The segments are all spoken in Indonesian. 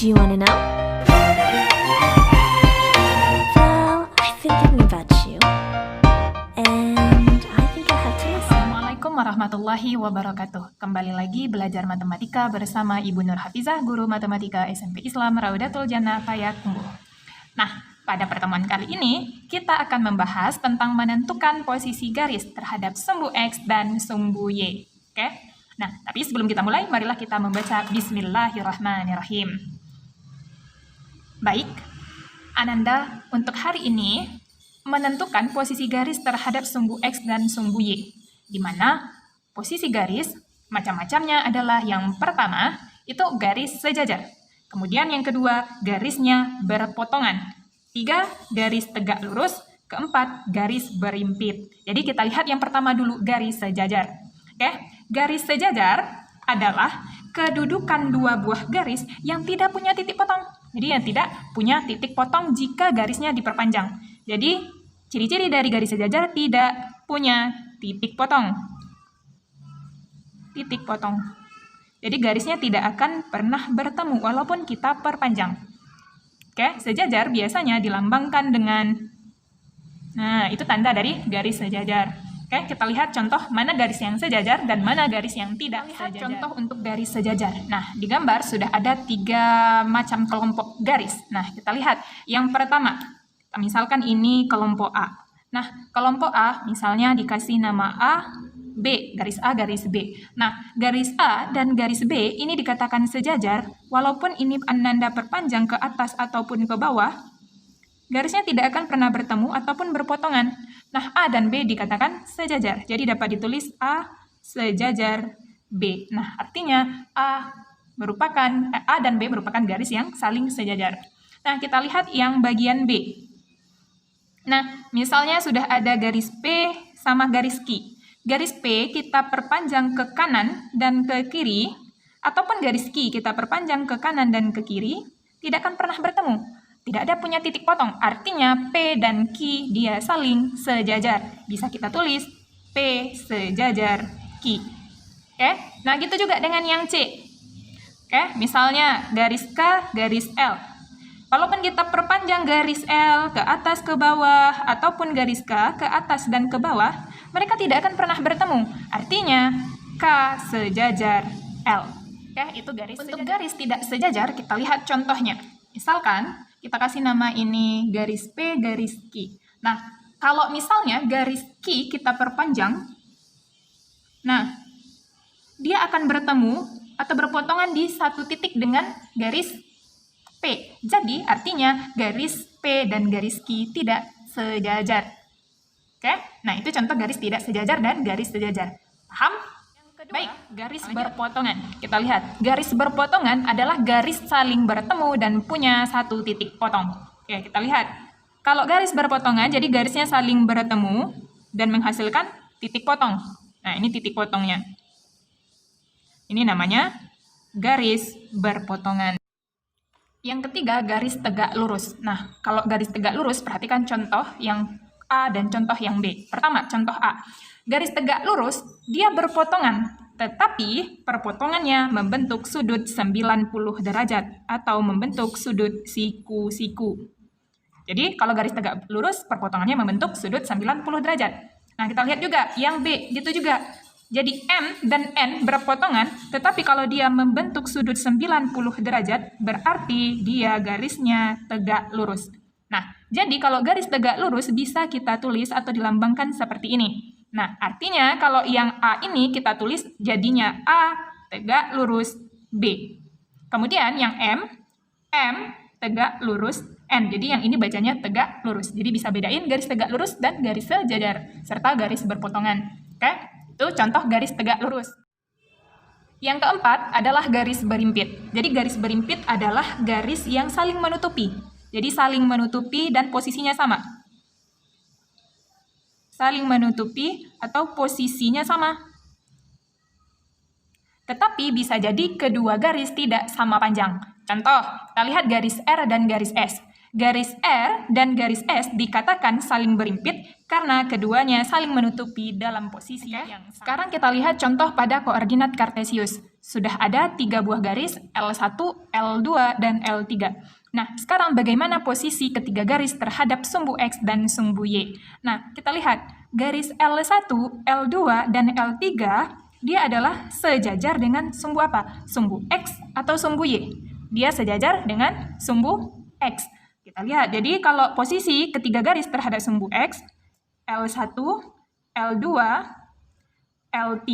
Do you wanna know? Well, I've been thinking about you, and I think I have to listen. Assalamualaikum warahmatullahi wabarakatuh. Kembali lagi belajar matematika bersama Ibu Nur Hafizah, Guru Matematika SMP Islam Raudatul Jannah Payakumbuh. Nah, pada pertemuan kali ini, kita akan membahas tentang menentukan posisi garis terhadap sumbu X dan sumbu Y. Oke? Nah, tapi sebelum kita mulai, marilah kita membaca Bismillahirrahmanirrahim. Baik, Ananda untuk hari ini menentukan posisi garis terhadap sumbu X dan sumbu Y, di mana posisi garis macam-macamnya adalah yang pertama, itu garis sejajar. Kemudian yang kedua, garisnya berpotongan. 3, garis tegak lurus. Keempat, garis berimpit. Jadi kita lihat yang pertama dulu, garis sejajar. Oke, garis sejajar adalah kedudukan dua buah garis yang tidak punya titik potong. Jadi yang tidak punya titik potong jika garisnya diperpanjang. Jadi ciri-ciri dari garis sejajar tidak punya titik potong. Titik potong. Jadi garisnya tidak akan pernah bertemu walaupun kita perpanjang. Oke, sejajar biasanya dilambangkan dengan, nah itu tanda dari garis sejajar. Oke, kita lihat contoh mana garis yang sejajar dan mana garis yang tidak sejajar. Contoh untuk garis sejajar. Nah, di gambar sudah ada 3 macam kelompok garis. Nah, kita lihat. Yang pertama, misalkan ini kelompok A. Nah, kelompok A misalnya dikasih nama A, B, garis A, garis B. Nah, garis A dan garis B ini dikatakan sejajar, walaupun ini Ananda perpanjang ke atas ataupun ke bawah, garisnya tidak akan pernah bertemu ataupun berpotongan. Nah, A dan B dikatakan sejajar. Jadi dapat ditulis A sejajar B. Nah, artinya A dan B merupakan garis yang saling sejajar. Nah, kita lihat yang bagian B. Nah, misalnya sudah ada garis P sama garis Q. Garis P kita perpanjang ke kanan dan ke kiri, ataupun garis Q kita perpanjang ke kanan dan ke kiri, tidak akan pernah bertemu. Tidak ada punya titik potong, artinya P dan Q dia saling sejajar. Bisa kita tulis P sejajar Q. Oke, nah gitu juga dengan yang C. Oke, misalnya garis K, garis L. Walaupun kita perpanjang garis L ke atas ke bawah, ataupun garis K ke atas dan ke bawah, mereka tidak akan pernah bertemu. Artinya K sejajar L. Oke, itu garis untuk sejajar. Garis tidak sejajar, kita lihat contohnya. Misalkan kita kasih nama ini garis P, garis Q. Nah, kalau misalnya garis Q kita perpanjang, nah, dia akan bertemu atau berpotongan di satu titik dengan garis P. Jadi, artinya garis P dan garis Q tidak sejajar. Oke? Nah, itu contoh garis tidak sejajar dan garis sejajar. Paham? Baik, garis berpotongan. Kita lihat, garis berpotongan adalah garis saling bertemu dan punya satu titik potong. Oke, kita lihat. Kalau garis berpotongan, jadi garisnya saling bertemu dan menghasilkan titik potong. Nah, ini titik potongnya. Ini namanya garis berpotongan. Yang ketiga, garis tegak lurus. Nah, kalau garis tegak lurus, perhatikan contoh yang A dan contoh yang B. Pertama, contoh A. Garis tegak lurus, dia berpotongan, tetapi perpotongannya membentuk sudut 90 derajat atau membentuk sudut siku-siku. Jadi, kalau garis tegak lurus, perpotongannya membentuk sudut 90 derajat. Nah, kita lihat juga yang B, gitu juga. Jadi, M dan N berpotongan, tetapi kalau dia membentuk sudut 90 derajat, berarti dia garisnya tegak lurus. Nah, jadi kalau garis tegak lurus bisa kita tulis atau dilambangkan seperti ini. Nah, artinya kalau yang A ini kita tulis jadinya A tegak lurus B. Kemudian yang M tegak lurus N. Jadi yang ini bacanya tegak lurus. Jadi bisa bedain garis tegak lurus dan garis sejajar, serta garis berpotongan. Oke, itu contoh garis tegak lurus. Yang keempat adalah garis berimpit. Jadi garis berimpit adalah garis yang saling menutupi. Jadi saling menutupi dan posisinya sama. Saling menutupi atau posisinya sama. Tetapi bisa jadi kedua garis tidak sama panjang. Contoh, kita lihat garis R dan garis S. garis R dan garis S dikatakan saling berimpit karena keduanya saling menutupi dalam posisi yang sama. Sekarang kita lihat contoh pada koordinat kartesius. Sudah ada 3 buah garis L1, L2, dan L3. Nah, sekarang bagaimana posisi ketiga garis terhadap sumbu X dan sumbu Y? Nah, kita lihat garis L1, L2, dan L3 dia adalah sejajar dengan sumbu apa? Sumbu X atau sumbu Y? Dia sejajar dengan sumbu X. Kita lihat, jadi kalau posisi ketiga garis terhadap sumbu X, L1, L2, L3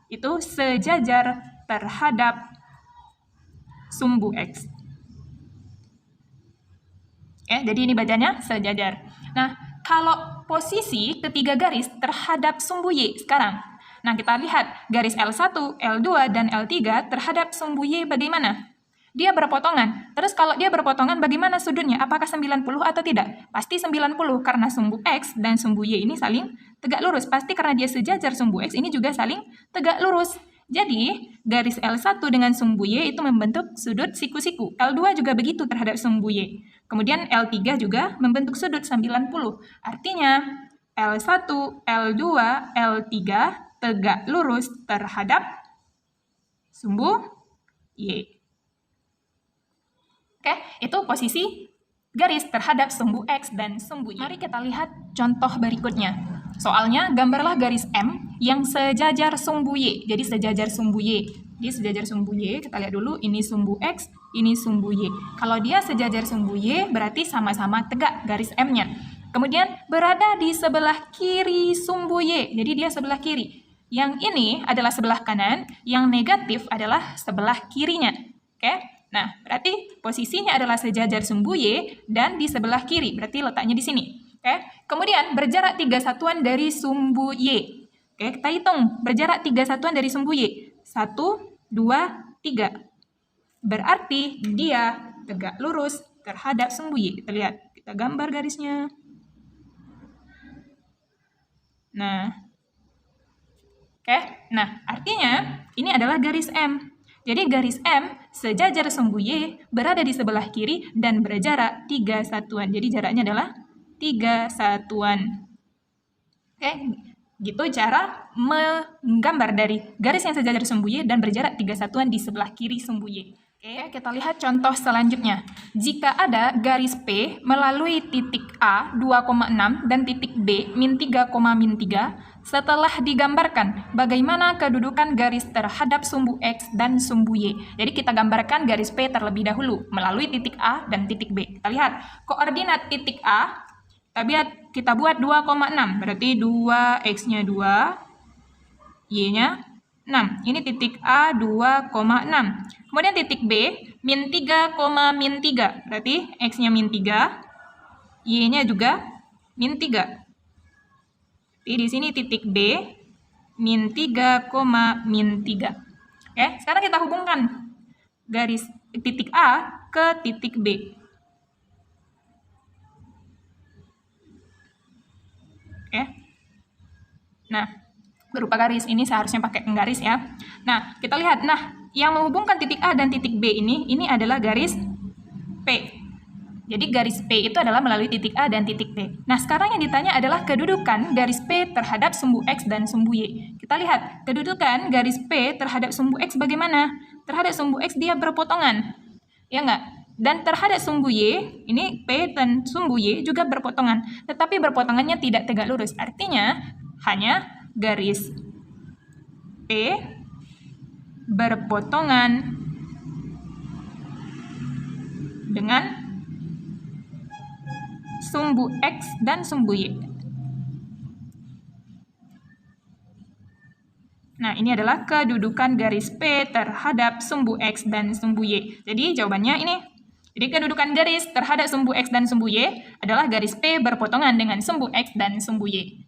itu sejajar terhadap sumbu X. Jadi ini bacanya sejajar. Nah, kalau posisi ketiga garis terhadap sumbu Y sekarang. Nah, kita lihat garis L1, L2, dan L3 terhadap sumbu Y bagaimana? Dia berpotongan. Terus kalau dia berpotongan bagaimana sudutnya? Apakah 90 atau tidak? Pasti 90 karena sumbu X dan sumbu Y ini saling tegak lurus. Pasti karena dia sejajar sumbu X ini juga saling tegak lurus. Jadi, garis L1 dengan sumbu Y itu membentuk sudut siku-siku. L2 juga begitu terhadap sumbu Y. Kemudian L3 juga membentuk sudut 90. Artinya, L1, L2, L3 tegak lurus terhadap sumbu Y. Itu posisi garis terhadap sumbu X dan sumbu Y. Mari kita lihat contoh berikutnya. Soalnya, gambarlah garis M yang sejajar sumbu Y. Jadi, sejajar sumbu Y. Dia sejajar sumbu Y, kita lihat dulu, ini sumbu X, ini sumbu Y. Kalau dia sejajar sumbu Y, berarti sama-sama tegak garis M-nya. Kemudian, berada di sebelah kiri sumbu Y. Jadi, dia sebelah kiri. Yang ini adalah sebelah kanan, yang negatif adalah sebelah kirinya. Nah, berarti posisinya adalah sejajar sumbu Y dan di sebelah kiri. Berarti letaknya di sini. Kemudian berjarak 3 satuan dari sumbu Y. Kita hitung berjarak 3 satuan dari sumbu Y. 1, 2, 3. Berarti dia tegak lurus terhadap sumbu Y. Kita lihat, kita gambar garisnya. Nah, artinya ini adalah garis M. Jadi garis M sejajar sumbu Y berada di sebelah kiri dan berjarak 3 satuan. Jadi jaraknya adalah 3 satuan. Gitu cara menggambar dari garis yang sejajar sumbu Y dan berjarak 3 satuan di sebelah kiri sumbu Y. Kita lihat contoh selanjutnya. Jika ada garis P melalui titik A 2,6 dan titik B min 3, min 3, setelah digambarkan bagaimana kedudukan garis terhadap sumbu X dan sumbu Y. Jadi kita gambarkan garis P terlebih dahulu melalui titik A dan titik B. Kita lihat koordinat titik A, kita buat 2,6, berarti 2X-nya 2, Y-nya 6. Ini titik A 2,6. Kemudian titik B, min 3, min 3. Berarti X-nya min 3, Y-nya juga min 3. Jadi di sini titik B, min 3, min 3. Sekarang kita hubungkan garis titik A ke titik B. Nah, berupa garis ini seharusnya pakai penggaris ya. Nah, kita lihat. Nah, yang menghubungkan titik A dan titik B ini adalah garis P. Jadi garis P itu adalah melalui titik A dan titik P. Nah, sekarang yang ditanya adalah kedudukan garis P terhadap sumbu X dan sumbu Y. Kita lihat, kedudukan garis P terhadap sumbu X bagaimana? Terhadap sumbu X dia berpotongan. Ya enggak? Dan terhadap sumbu Y, ini P dan sumbu Y juga berpotongan. Tetapi berpotongannya tidak tegak lurus. Artinya, hanya garis P berpotongan dengan sumbu X dan sumbu Y. Nah, ini adalah kedudukan garis P terhadap sumbu X dan sumbu Y. Jadi, jawabannya ini. Jadi, kedudukan garis terhadap sumbu X dan sumbu Y adalah garis P berpotongan dengan sumbu X dan sumbu Y.